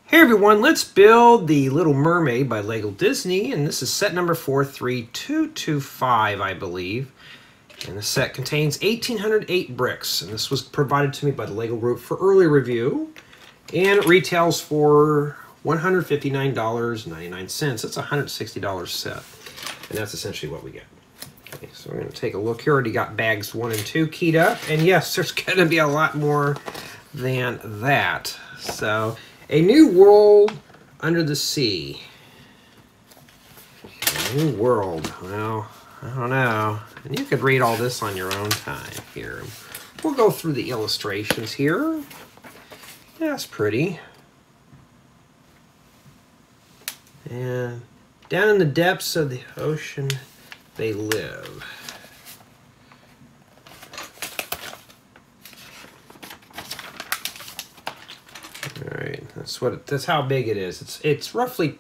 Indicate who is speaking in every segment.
Speaker 1: Hey everyone, let's build the Little Mermaid by Lego Disney, and this is set number 43225, I believe. And the set contains 1,808 bricks, and this was provided to me by the Lego Group for early review, and it retails for $159.99. It's a $160 set, and that's essentially what we get. Okay, so we're going to take a look here. Already got bags 1 and 2 keyed up, and yes, there's going to be a lot more than that. So, a new world under the sea. A new world. Well, I don't know. And you could read all this on your own time here. We'll go through the illustrations here. That's pretty. And down in the depths of the ocean, they live. Alright, that's how big it is. It's roughly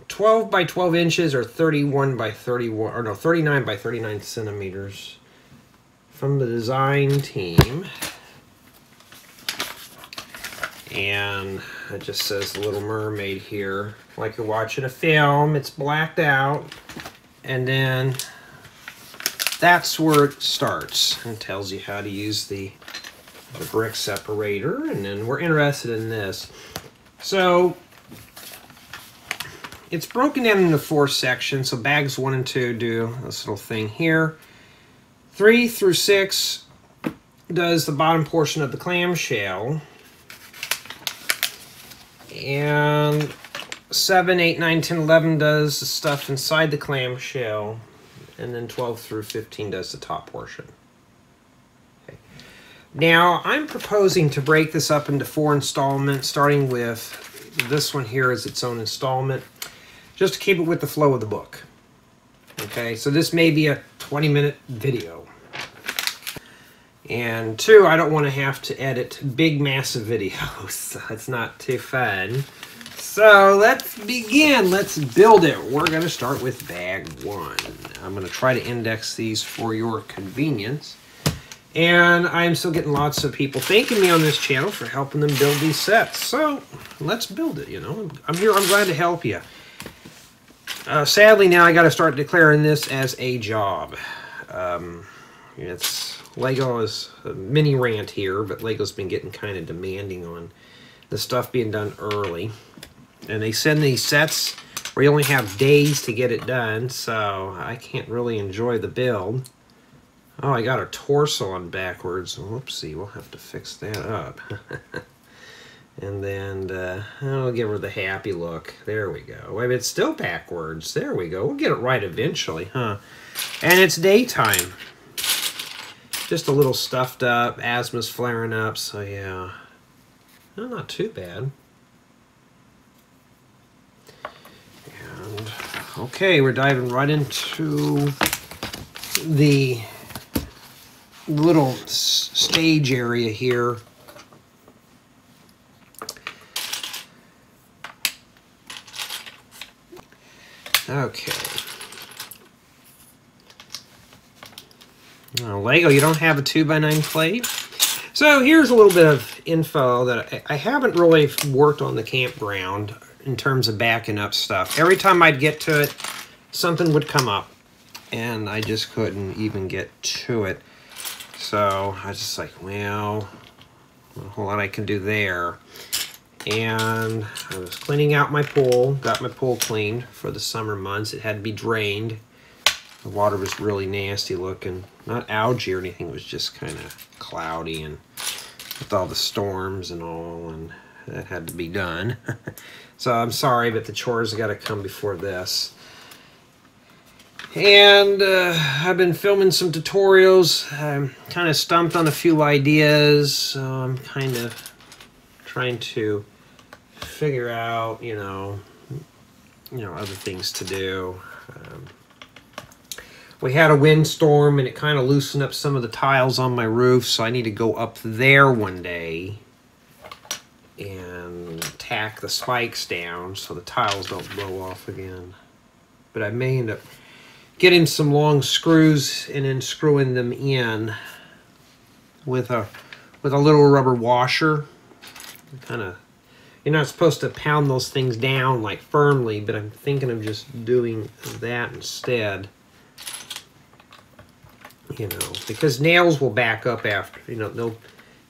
Speaker 1: 12 by 12 inches or 31 by 31, or no, 39 by 39 centimeters from the design team. And it just says the Little Mermaid here. Like you're watching a film, it's blacked out. And then that's where it starts and tells you how to use the brick separator, and then we're interested in this. So it's broken down into 4 sections. So bags 1 and 2 do this little thing here. 3 through 6 does the bottom portion of the clamshell, and 7, 8, 9, 10, 11 does the stuff inside the clamshell, and then 12 through 15 does the top portion. Now, I'm proposing to break this up into 4 installments, starting with this one here as its own installment, just to keep it with the flow of the book. Okay, so this may be a 20-minute video. And 2, I don't want to have to edit big, massive videos. That's not too fun. So, let's begin. Let's build it. We're going to start with bag 1. I'm going to try to index these for your convenience. And I'm still getting lots of people thanking me on this channel for helping them build these sets. So, let's build it, you know. I'm here, I'm glad to help you. Sadly, now I got to start declaring this as a job. Lego is a mini rant here, but Lego's been getting kind of demanding on the stuff being done early. And they send these sets where you only have days to get it done, so I can't really enjoy the build. Oh, I got her torso on backwards. Whoopsie, we'll have to fix that up. And then, I'll give her the happy look. There we go. Wait, it's still backwards. There we go. We'll get it right eventually, huh? And it's daytime. Just a little stuffed up. Asthma's flaring up, so yeah. No, not too bad. And, okay, we're diving right into the little stage area here. Okay. Now, Lego, you don't have a 2x9 plate? So here's a little bit of info that I haven't really worked on the campground in terms of backing up stuff. Every time I'd get to it, something would come up, and I just couldn't even get to it. So I was just like, well, not a whole lot I can do there. And I was cleaning out my pool, got my pool cleaned for the summer months. It had to be drained. The water was really nasty looking. Not algae or anything, it was just kind of cloudy and with all the storms and all, and that had to be done. So I'm sorry, but the chores got to come before this. And I've been filming some tutorials. I'm kind of stumped on a few ideas, so I'm kind of trying to figure out, you know, other things to do. We had a windstorm, and it kind of loosened up some of the tiles on my roof, so I need to go up there one day and tack the spikes down so the tiles don't blow off again. But I may end up getting some long screws and then screwing them in with a little rubber washer. Kind of You're not supposed to pound those things down like firmly, but I'm thinking of just doing that instead. You know, because nails will back up after, you know,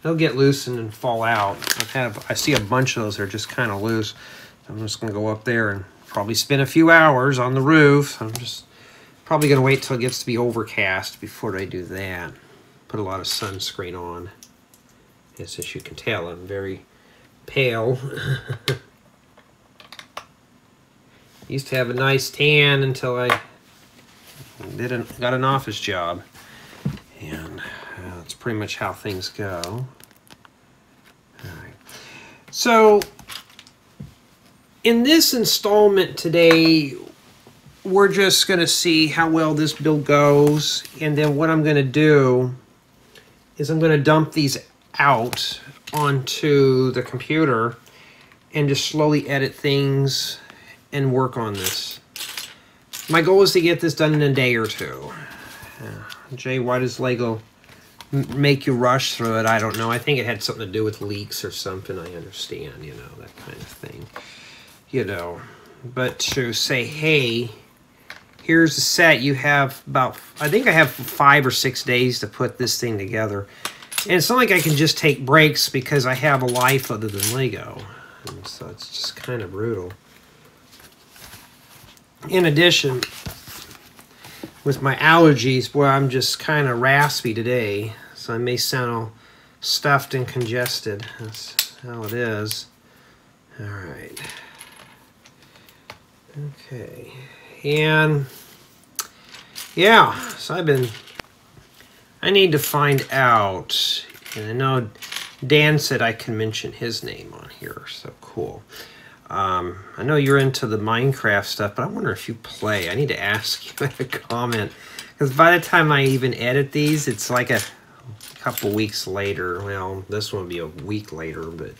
Speaker 1: they'll get loosened and fall out. I see a bunch of those that are just kind of loose. I'm just going to go up there and probably spend a few hours on the roof. I'm just probably going to wait till it gets to be overcast before I do that. Put a lot of sunscreen on. Yes, as you can tell, I'm very pale. Used to have a nice tan until I got an office job. And that's pretty much how things go. All right. So, in this installment today, we're just going to see how well this build goes. And then what I'm going to do is I'm going to dump these out onto the computer and just slowly edit things and work on this. My goal is to get this done in a day or two. Jay, why does Lego make you rush through it? I don't know. I think it had something to do with leaks or something. I understand, you know, that kind of thing. You know, but to say, hey, here's the set. You have about, I think I have 5 or 6 days to put this thing together. And it's not like I can just take breaks because I have a life other than Lego. And so it's just kind of brutal. In addition, with my allergies, boy, I'm just kind of raspy today, so I may sound all stuffed and congested. That's how it is. All right. Okay. And, yeah, so I need to find out, and I know Dan said I can mention his name on here, so cool. I know you're into the Minecraft stuff, but I wonder if you play. I need to ask you in a comment, because by the time I even edit these, it's like a couple weeks later. Well, this one will be a week later, but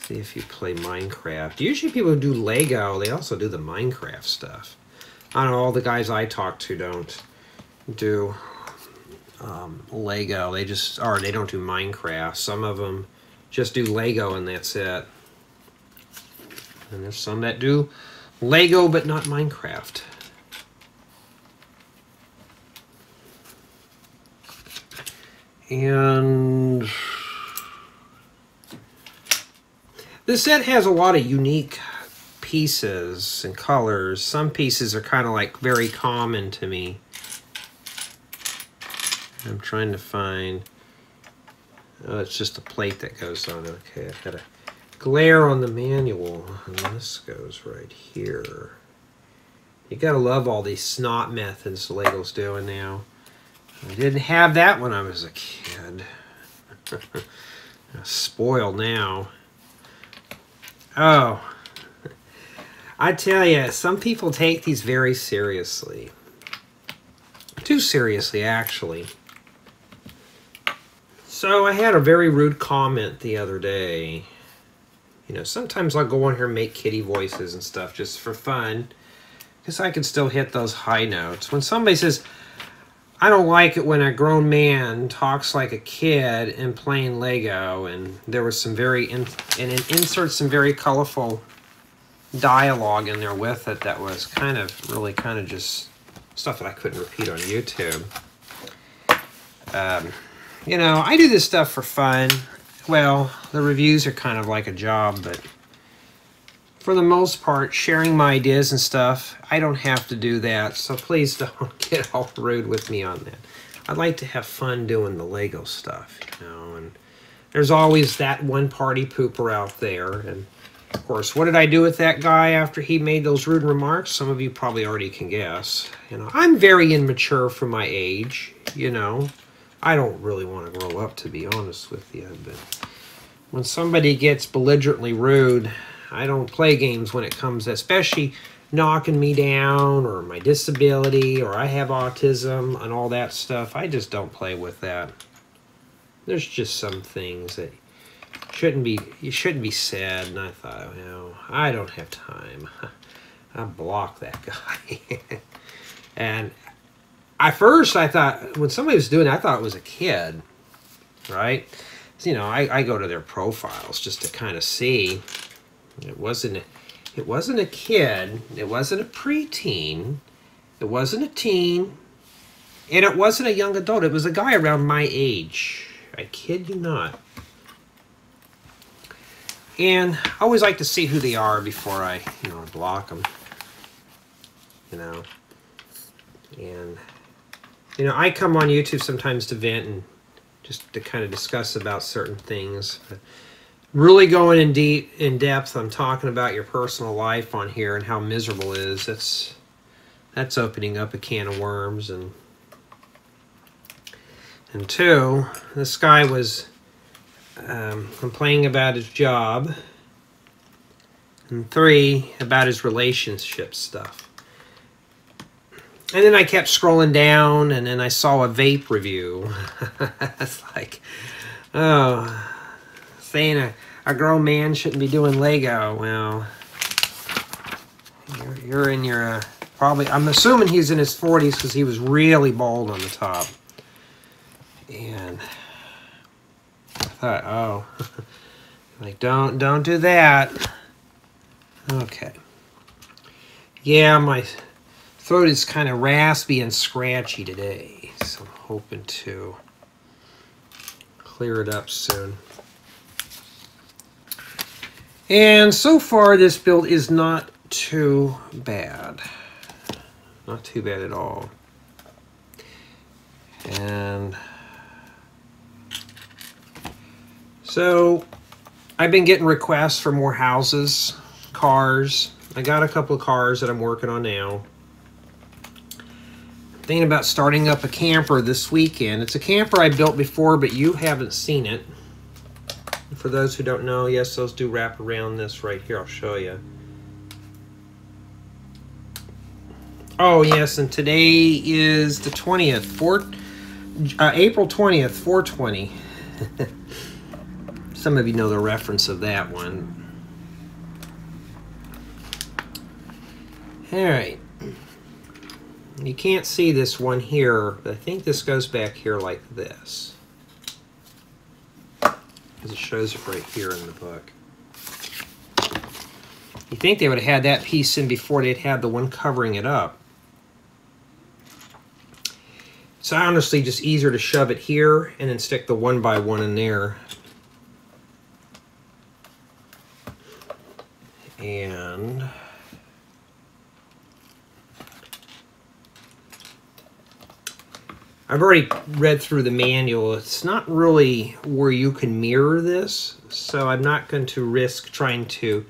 Speaker 1: see if you play Minecraft. Usually people who do Lego, they also do the Minecraft stuff. I don't know, all the guys I talk to don't do Lego. They don't do Minecraft. Some of them just do Lego and that's it. And there's some that do Lego but not Minecraft. And this set has a lot of unique pieces and colors. Some pieces are kind of like very common to me. I'm trying to find... Oh, it's just a plate that goes on it. Okay, I've got to glare on the manual, and this goes right here. You gotta love all these snot methods Lego's doing now. I didn't have that when I was a kid. Spoiled now. Oh, I tell you, some people take these very seriously. Too seriously, actually. So I had a very rude comment the other day. You know, sometimes I'll go on here and make kitty voices and stuff just for fun, because I can still hit those high notes. When somebody says, I don't like it when a grown man talks like a kid and playing Lego, and there was some insert some very colorful dialogue in there with it that was really just stuff that I couldn't repeat on YouTube. You know, I do this stuff for fun. Well, the reviews are kind of like a job, but for the most part, sharing my ideas and stuff, I don't have to do that, so please don't get all rude with me on that. I'd like to have fun doing the Lego stuff, you know, and there's always that one party pooper out there, and of course, what did I do with that guy after he made those rude remarks? Some of you probably already can guess. You know, I'm very immature for my age, you know. I don't really want to grow up, to be honest with you, but when somebody gets belligerently rude, I don't play games when it comes, especially knocking me down or my disability or I have autism and all that stuff. I just don't play with that. There's just some things that shouldn't be said, and I thought, you know, I don't have time. I blocked that guy. And at first I thought, when somebody was doing it, I thought it was a kid, right? You know, I go to their profiles just to kind of see. It wasn't a kid. It wasn't a preteen. It wasn't a teen. And it wasn't a young adult. It was a guy around my age. I kid you not. And I always like to see who they are before I, you know, block them. You know. And, you know, I come on YouTube sometimes to vent and just to kind of discuss about certain things. But really going in depth, I'm talking about your personal life on here and how miserable it is. That's opening up a can of worms. And two, this guy was complaining about his job. And 3, about his relationship stuff. And then I kept scrolling down, and then I saw a vape review. It's like, oh, saying a grown man shouldn't be doing Lego. Well, you're in your, probably, I'm assuming he's in his 40s because he was really bald on the top. And I thought, oh, like, don't do that. Okay. Yeah, my throat is kind of raspy and scratchy today, so I'm hoping to clear it up soon. And so far, this build is not too bad. Not too bad at all. And so I've been getting requests for more houses, cars. I got a couple of cars that I'm working on now. Thinking about starting up a camper this weekend. It's a camper I built before, but you haven't seen it. For those who don't know, yes, those do wrap around this right here. I'll show you. Oh, yes, and today is the 20th, April 20th, 420. Some of you know the reference of that one. All right. You can't see this one here, but I think this goes back here like this. Because it shows it right here in the book. You think they would have had that piece in before they'd had the one covering it up. It's honestly just easier to shove it here and then stick the 1x1 in there. And I've already read through the manual. It's not really where you can mirror this, so I'm not going to risk trying to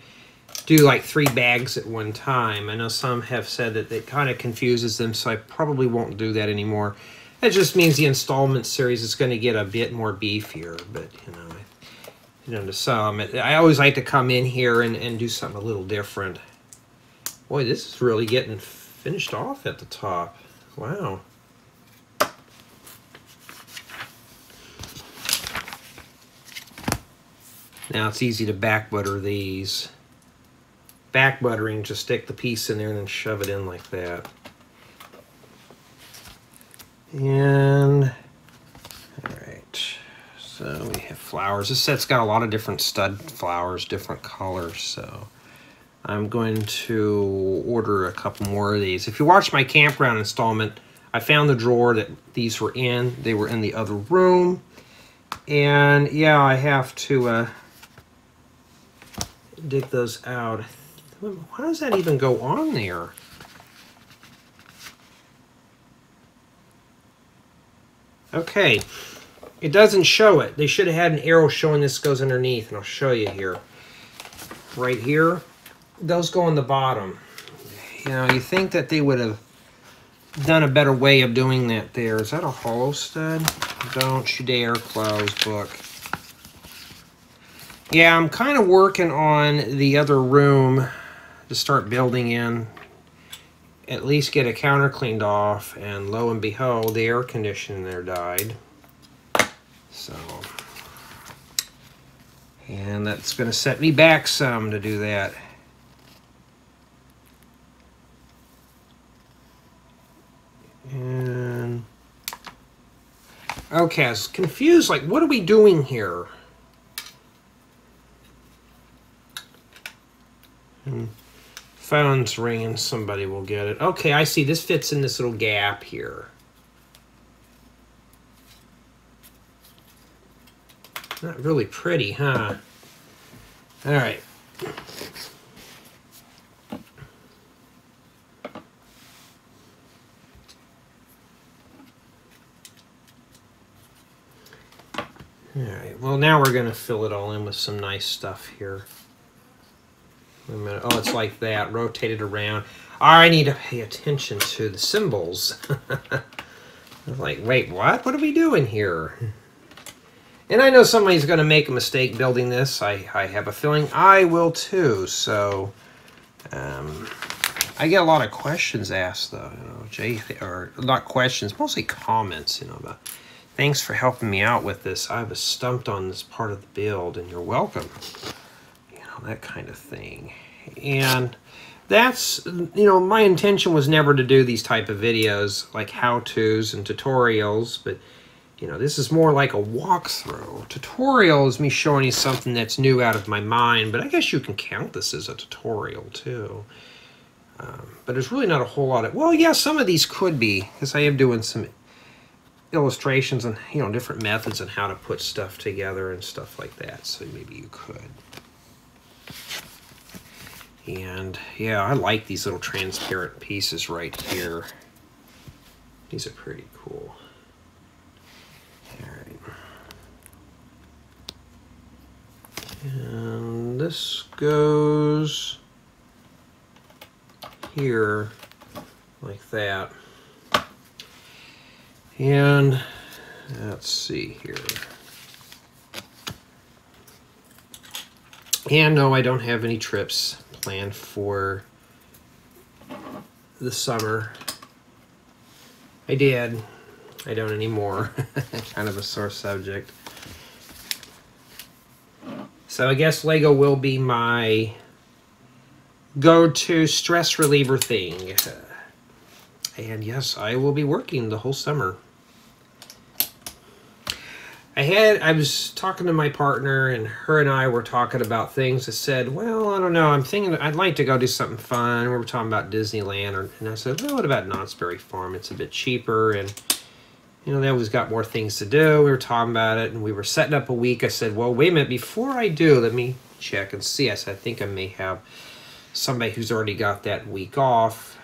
Speaker 1: do like 3 bags at one time. I know some have said that it kind of confuses them, so I probably won't do that anymore. That just means the installment series is going to get a bit more beefier, but you know, to some, I always like to come in here and do something a little different. Boy, this is really getting finished off at the top. Wow. Now it's easy to back butter these. Back buttering, just stick the piece in there and then shove it in like that. And, all right, so we have flowers. This set's got a lot of different stud flowers, different colors, so I'm going to order a couple more of these. If you watch my campground installment, I found the drawer that these were in. They were in the other room. And yeah, I have to dig those out. How does that even go on there? Okay, it doesn't show it. They should have had an arrow showing this goes underneath, and I'll show you here. Right here, those go on the bottom. You know, you think that they would have done a better way of doing that there. Is that a hollow stud? Don't you dare close book. Yeah, I'm kind of working on the other room to start building in. At least get a counter cleaned off, and lo and behold, the air conditioning there died. So, and that's going to set me back some to do that. And okay, I was confused, like, what are we doing here? And phone's ringing. Somebody will get it. Okay, I see. This fits in this little gap here. Not really pretty, huh? All right. All right, well, now we're going to fill it all in with some nice stuff here. Wait a minute. Oh, it's like that, rotated around. I need to pay attention to the symbols. I was like, wait, what? What are we doing here? And I know somebody's going to make a mistake building this. I have a feeling I will too. So I get a lot of questions asked, though. You know, Jay, or not questions, mostly comments. You know, about thanks for helping me out with this. I was stumped on this part of the build, and you're welcome. You know, that kind of thing. And that's, you know, my intention was never to do these type of videos like how-tos and tutorials, but you know, this is more like a walkthrough. Tutorial is me showing you something that's new out of my mind, but I guess you can count this as a tutorial too. But there's really not a whole lot of, well, yeah, some of these could be, because I am doing some illustrations and, you know, different methods on how to put stuff together and stuff like that, so maybe you could. And yeah, I like these little transparent pieces right here. These are pretty cool. And this goes here like that. And let's see here. And no, I don't have any trips planned for the summer. I did. I don't anymore. Kind of a sore subject. So I guess Lego will be my go-to stress reliever thing. And yes, I will be working the whole summer. I was talking to my partner, and her and I were talking about things. I said, well, I don't know, I'm thinking I'd like to go do something fun. We were talking about Disneyland, and I said, well, what about Knott's Berry Farm? It's a bit cheaper, and you know, they always got more things to do. We were talking about it, and we were setting up a week. I said, well, wait a minute, before I do, let me check and see. I said, I think I may have somebody who's already got that week off,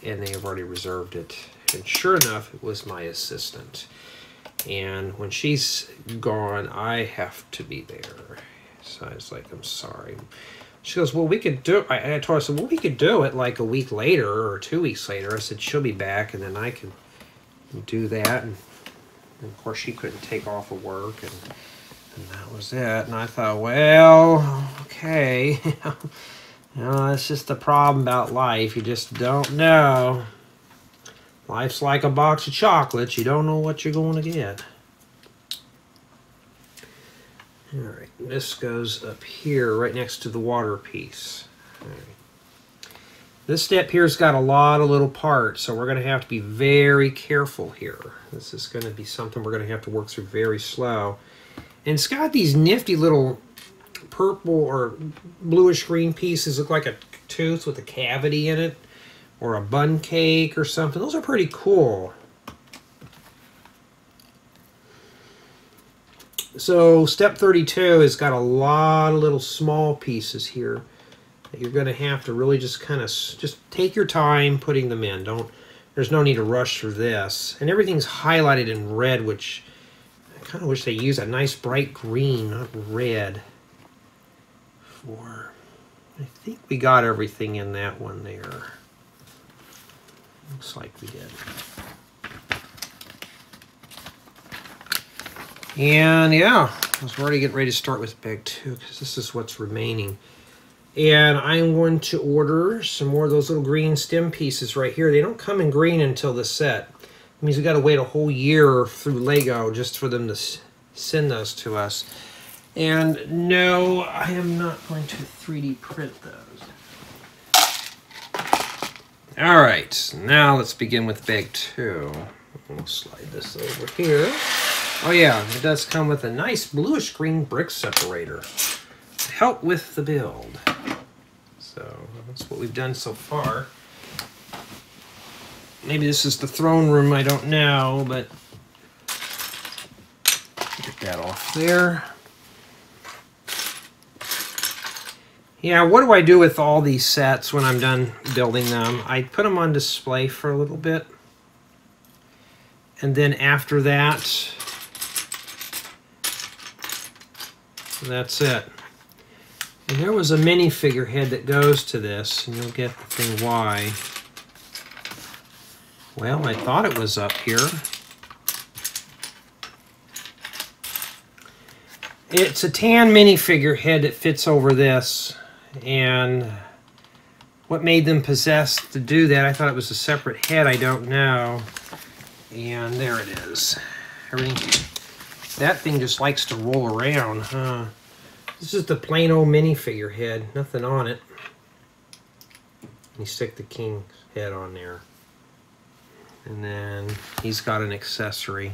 Speaker 1: and they have already reserved it. And sure enough, it was my assistant. And when she's gone, I have to be there. So I was like, I'm sorry. She goes, well, we could do it. I told her, I said, well, we could do it like a week later or 2 weeks later. I said, she'll be back, and then I can do that. And of course, she couldn't take off of work, and that was it. And I thought, well, okay. You know, that's just the problem about life. You just don't know. Life's like a box of chocolates. You don't know what you're going to get. All right, this goes up here right next to the water piece. All right. This step here's got a lot of little parts, so we're going to have to be very careful here. This is going to be something we're going to have to work through very slow. And it's got these nifty little purple or bluish green pieces. Look like a tooth with a cavity in it, or a bun cake or something. Those are pretty cool. So step 32 has got a lot of little small pieces here that you're going to have to really just kind of just take your time putting them in. There's no need to rush through this. And everything's highlighted in red, which I kind of wish they used a nice bright green, not red. I think we got everything in that one there. Looks like we did. And yeah, I was already getting ready to start with bag 2 because this is what's remaining. And I'm going to order some more of those little green stem pieces right here. They don't come in green until the set. It means we got to wait a whole year through Lego just for them to send those to us. And no, I am not going to 3D print those. All right, now let's begin with bag 2. We'll slide this over here. Oh yeah, it does come with a nice bluish green brick separator to help with the build. So that's what we've done so far. Maybe this is the throne room, I don't know, but get that off there. Yeah, what do I do with all these sets when I'm done building them? I put them on display for a little bit. And then after that, that's it. And there was a minifigure head that goes to this, and you'll get the thing why. Well, I thought it was up here. It's a tan minifigure head that fits over this. And what made them possessed to do that? I thought it was a separate head. I don't know. And there it is. Everything. That thing just likes to roll around, huh? This is the plain old minifigure head. Nothing on it. You stick the king's head on there. And then he's got an accessory.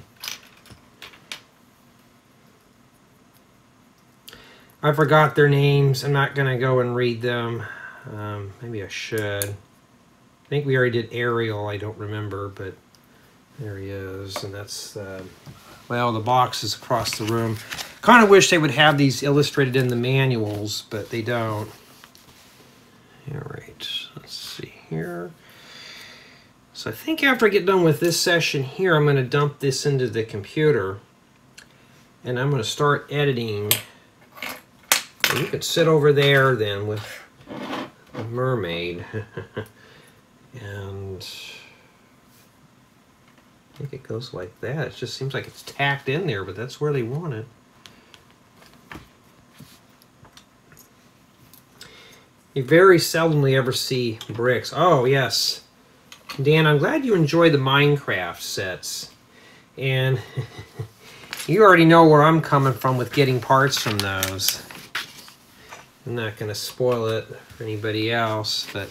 Speaker 1: I forgot their names. I'm not going to go and read them. Maybe I should. I think we already did Ariel. I don't remember, but there he is. And that's, well, the box is across the room. Kind of wish they would have these illustrated in the manuals, but they don't. All right, let's see here. So I think after I get done with this session here, I'm going to dump this into the computer. And I'm going to start editing. And you could sit over there then with the mermaid. And I think it goes like that. It just seems like it's tacked in there, but that's where they want it. You very seldomly ever see bricks. Oh, yes. Dan, I'm glad you enjoy the Minecraft sets. And you already know where I'm coming from with getting parts from those. I'm not going to spoil it for anybody else, but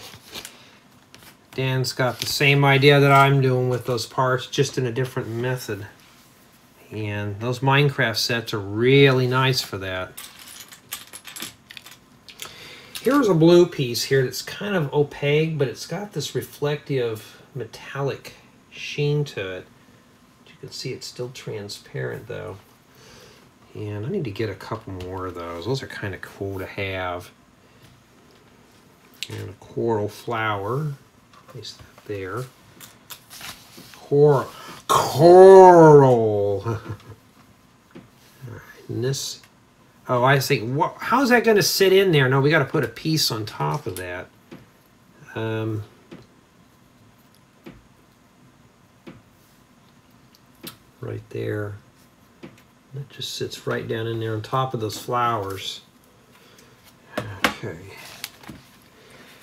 Speaker 1: Dan's got the same idea that I'm doing with those parts, just in a different method. And those Minecraft sets are really nice for that. Here's a blue piece here that's kind of opaque, but it's got this reflective metallic sheen to it. You can see it's still transparent though. And I need to get a couple more of those. Those are kind of cool to have. And a coral flower. Place that there. Coral. All right, and this. Oh, I see. What? How's that going to sit in there? No, we got to put a piece on top of that. Right there. That just sits right down in there on top of those flowers. Okay.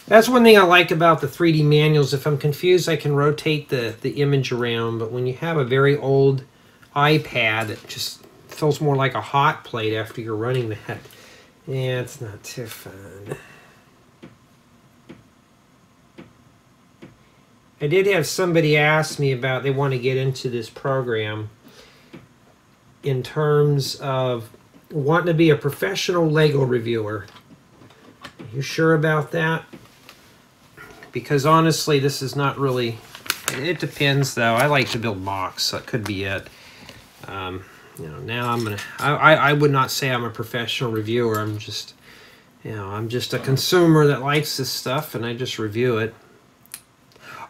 Speaker 1: That's one thing I like about the 3D manuals. If I'm confused, I can rotate the image around. But when you have a very old iPad that just feels more like a hot plate after you're running that, yeah, it's not too fun. I did have somebody ask me about they want to get into this program in terms of wanting to be a professional Lego reviewer. Are you sure about that? Because honestly, this is not really, it depends though. I like to build mocks, so it could be it. You know, now I would not say I'm a professional reviewer. I'm just, you know, I'm just a consumer that likes this stuff and I just review it.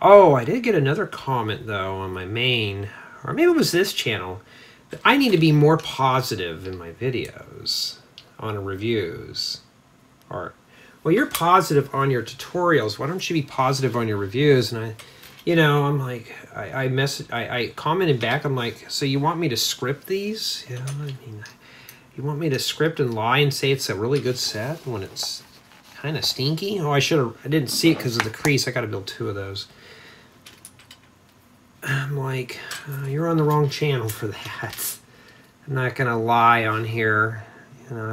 Speaker 1: Oh, I did get another comment though on my main, or maybe it was this channel. I need to be more positive in my videos on reviews. Or, well, you're positive on your tutorials. Why don't you be positive on your reviews? And I'm like, I commented back. I'm like, so you want me to script these? You know, I mean, you want me to script and lie and say it's a really good set when it's kind of stinky? Oh, I didn't see it because of the crease. I got to build 2 of those. I'm like, you're on the wrong channel for that. I'm not gonna lie on here. You know, I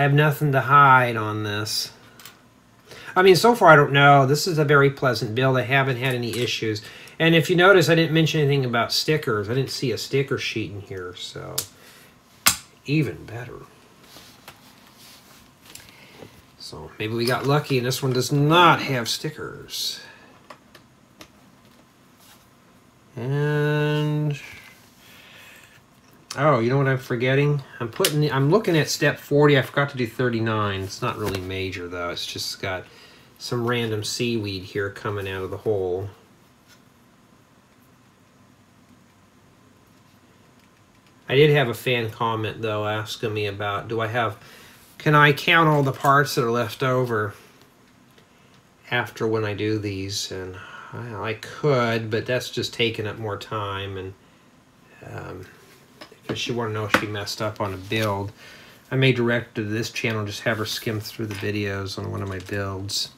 Speaker 1: have nothing to hide on this. I mean, so far I don't know. This is a very pleasant build. I haven't had any issues. And if you notice, I didn't mention anything about stickers. I didn't see a sticker sheet in here, so even better. So maybe we got lucky and this one does not have stickers. And oh, you know what I'm forgetting? I'm looking at step 40. I forgot to do 39. It's not really major though. It's just got some random seaweed here coming out of the hole. I did have a fan comment though asking me about can I count all the parts that are left over after when I do these? And I could, but that's just taking up more time, and because she wanted to know if she messed up on a build. I may direct to this channel, just have her skim through the videos on one of my builds.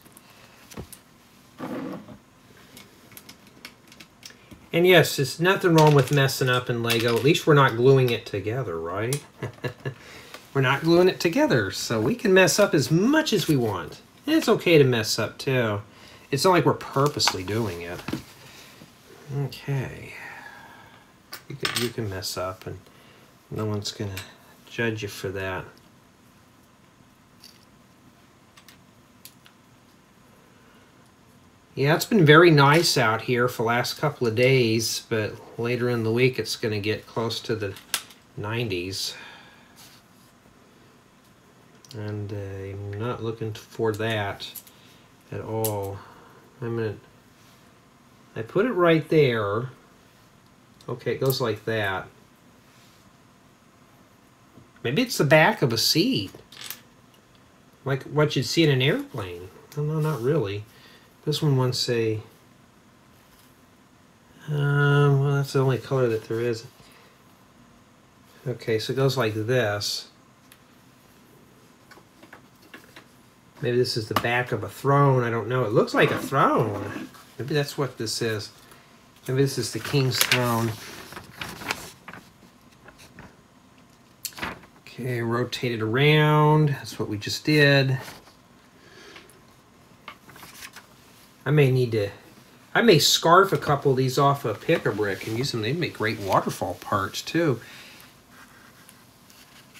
Speaker 1: And yes, there's nothing wrong with messing up in Lego. At least we're not gluing it together, right? We're not gluing it together, so we can mess up as much as we want. And it's okay to mess up too. It's not like we're purposely doing it. Okay. You can mess up and no one's gonna judge you for that. Yeah, it's been very nice out here for the last couple of days, but later in the week it's gonna get close to the 90s. And I'm not looking for that at all. I put it right there. Okay, it goes like that. Maybe it's the back of a seat, like what you'd see in an airplane. Oh, no, not really. This one wants a... well, that's the only color that there is. Okay, so it goes like this. Maybe this is the back of a throne. I don't know. It looks like a throne. Maybe that's what this is. Maybe this is the king's throne. Okay, rotate it around. That's what we just did. I may scarf a couple of these off a pick-a-brick and use them. They make great waterfall parts too.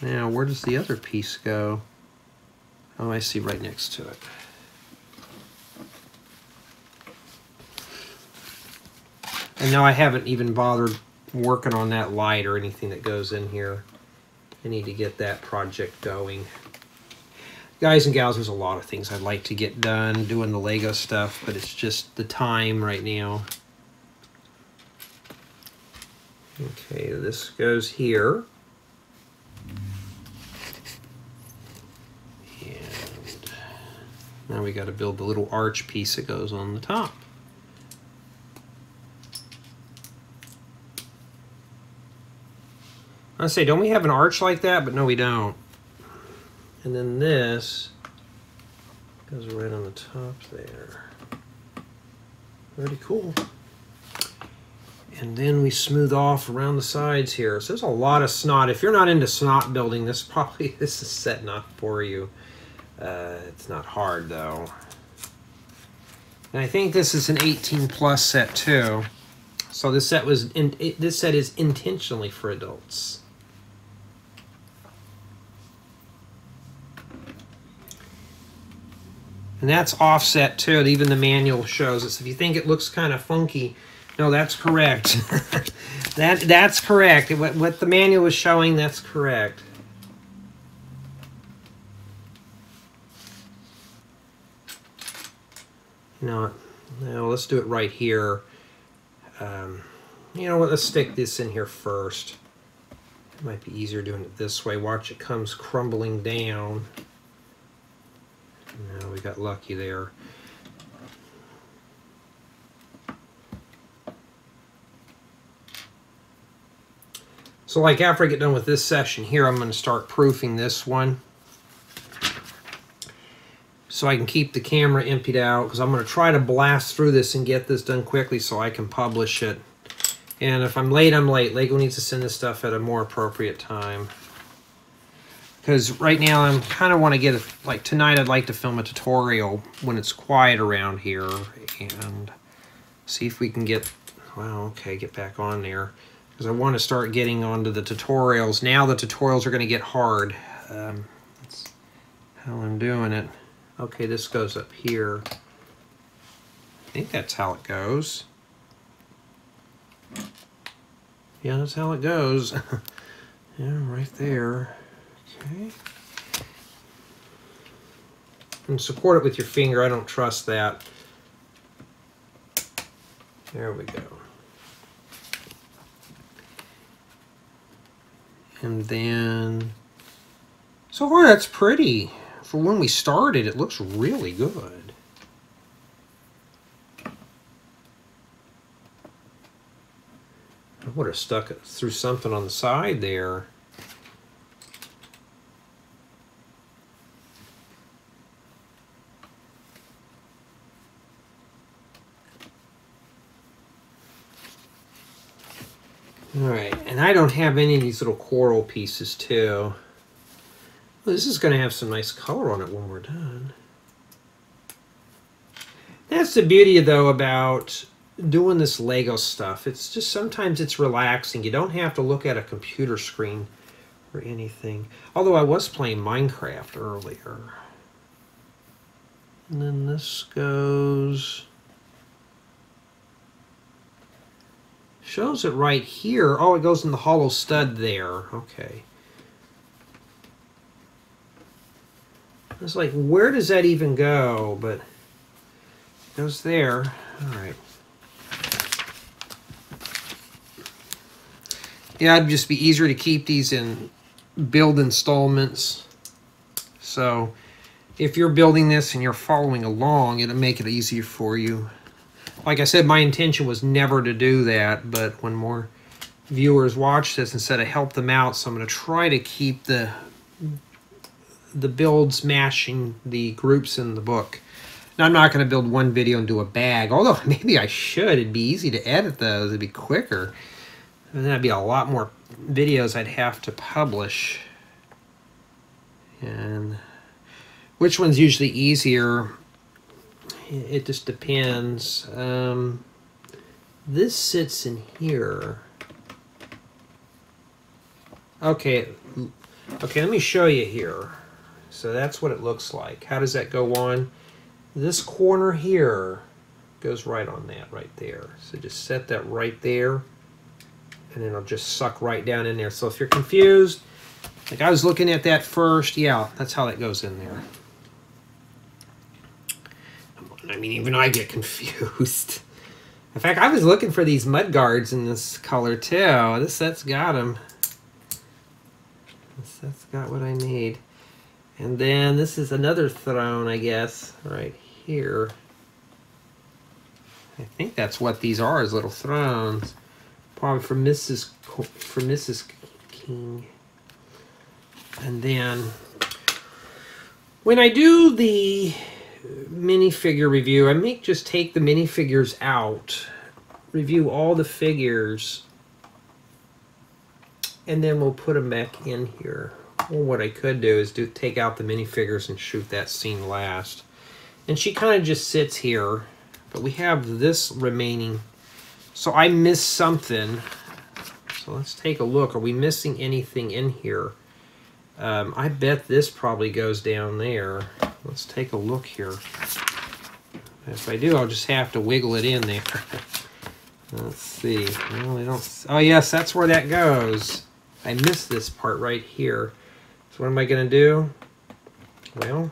Speaker 1: Now, where does the other piece go? Oh, I see, right next to it. And now I haven't even bothered working on that light or anything that goes in here. I need to get that project going. Guys and gals, there's a lot of things I'd like to get done doing the Lego stuff, but it's just the time right now. Okay, this goes here. And now we got to build the little arch piece that goes on the top. I say, don't we have an arch like that? But no, we don't. And then this goes right on the top there. Pretty cool. And then we smooth off around the sides here. So there's a lot of snot. If you're not into snot building, this is set not for you. It's not hard though. And I think this is an 18+ set too. So this set is intentionally for adults. And that's offset too. Even the manual shows us. If you think it looks kind of funky, no, that's correct. that's correct. What the manual is showing, that's correct. No, let's do it right here. You know what? Let's stick this in here first. It might be easier doing it this way. Watch, it comes crumbling down. No, we got lucky there. So like after I get done with this session here, I'm going to start proofing this one. So I can keep the camera emptied out, because I'm going to try to blast through this and get this done quickly so I can publish it. And if I'm late, I'm late. Lego needs to send this stuff at a more appropriate time. Because right now I'm kind of want to get, like tonight I'd like to film a tutorial when it's quiet around here and see if we can get, well, okay, get back on there. Because I want to start getting onto the tutorials. Now the tutorials are going to get hard. That's how I'm doing it. Okay, this goes up here. I think that's how it goes. Yeah, that's how it goes. Yeah, right there. Okay. And support it with your finger. I don't trust that. There we go. And then, so far that's pretty. For when we started, it looks really good. I would have stuck it through something on the side there. All right, and I don't have any of these little coral pieces too. Well, this is going to have some nice color on it when we're done. That's the beauty, though, about doing this Lego stuff. It's just sometimes it's relaxing. You don't have to look at a computer screen or anything. Although I was playing Minecraft earlier. And then this goes... shows it right here. Oh, it goes in the hollow stud there. Okay. It's like, where does that even go? But it goes there. All right. Yeah, it'd just be easier to keep these in build installments. So if you're building this and you're following along, it'll make it easier for you. Like I said, my intention was never to do that, but when more viewers watch this, instead of help them out, so I'm going to try to keep the builds matching the groups in the book. Now, I'm not going to build one video and do a bag, although maybe I should. It'd be easy to edit those. It'd be quicker. And then that'd be a lot more videos I'd have to publish. And which one's usually easier? It just depends. This sits in here. Okay, let me show you here. So that's what it looks like. How does that go on? This corner here goes right on that right there. So just set that right there, and then it'll just suck right down in there. So if you're confused, like I was looking at that first, yeah, that's how that goes in there. I mean, even I get confused. In fact, I was looking for these mud guards in this color too. This set's got them. This set's got what I need. And then this is another throne, I guess, right here. I think that's what these are, is little thrones. Probably for Mrs. King. And then when I do the minifigure review, I may just take the minifigures out, review all the figures, and then we'll put them back in here. Or what I could do is take out the minifigures and shoot that scene last. And she kind of just sits here, but we have this remaining. So I missed something. So let's take a look. Are we missing anything in here? I bet this probably goes down there. Let's take a look here. If I do, I'll just have to wiggle it in there. Let's see. Well, I don't. Oh yes, that's where that goes. I missed this part right here. So what am I going to do? Well,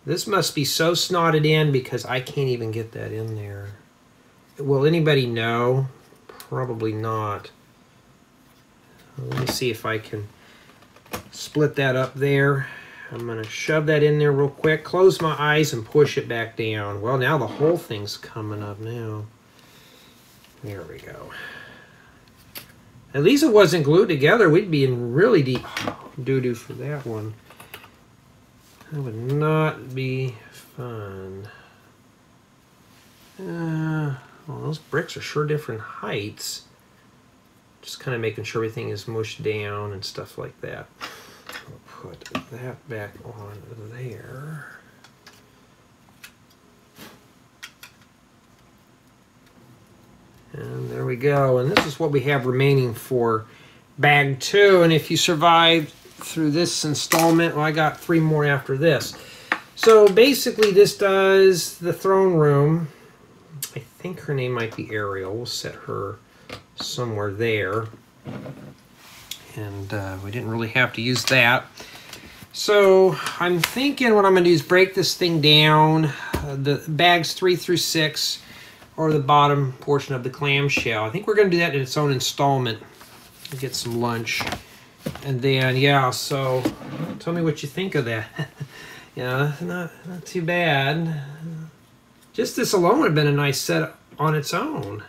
Speaker 1: this must be so snotted in because I can't even get that in there. Will anybody know? Probably not. Let me see if I can split that up there. I'm going to shove that in there real quick, close my eyes, and push it back down. Well, now the whole thing's coming up now. There we go. At least it wasn't glued together. We'd be in really deep doo-doo for that one. That would not be fun. Well, those bricks are sure different heights. Just kind of making sure everything is mushed down and stuff like that. I'll put that back on there. And there we go. And this is what we have remaining for bag 2. And if you survive through this installment, well, I got 3 more after this. So basically this does the throne room. I think her name might be Ariel. We'll set her somewhere there. And we didn't really have to use that. So I'm thinking what I'm going to do is break this thing down. The bags 3 through 6 or the bottom portion of the clamshell. I think we're going to do that in its own installment. Get some lunch. And then, yeah, so tell me what you think of that. Yeah, not too bad. Just this alone would have been a nice set on its own.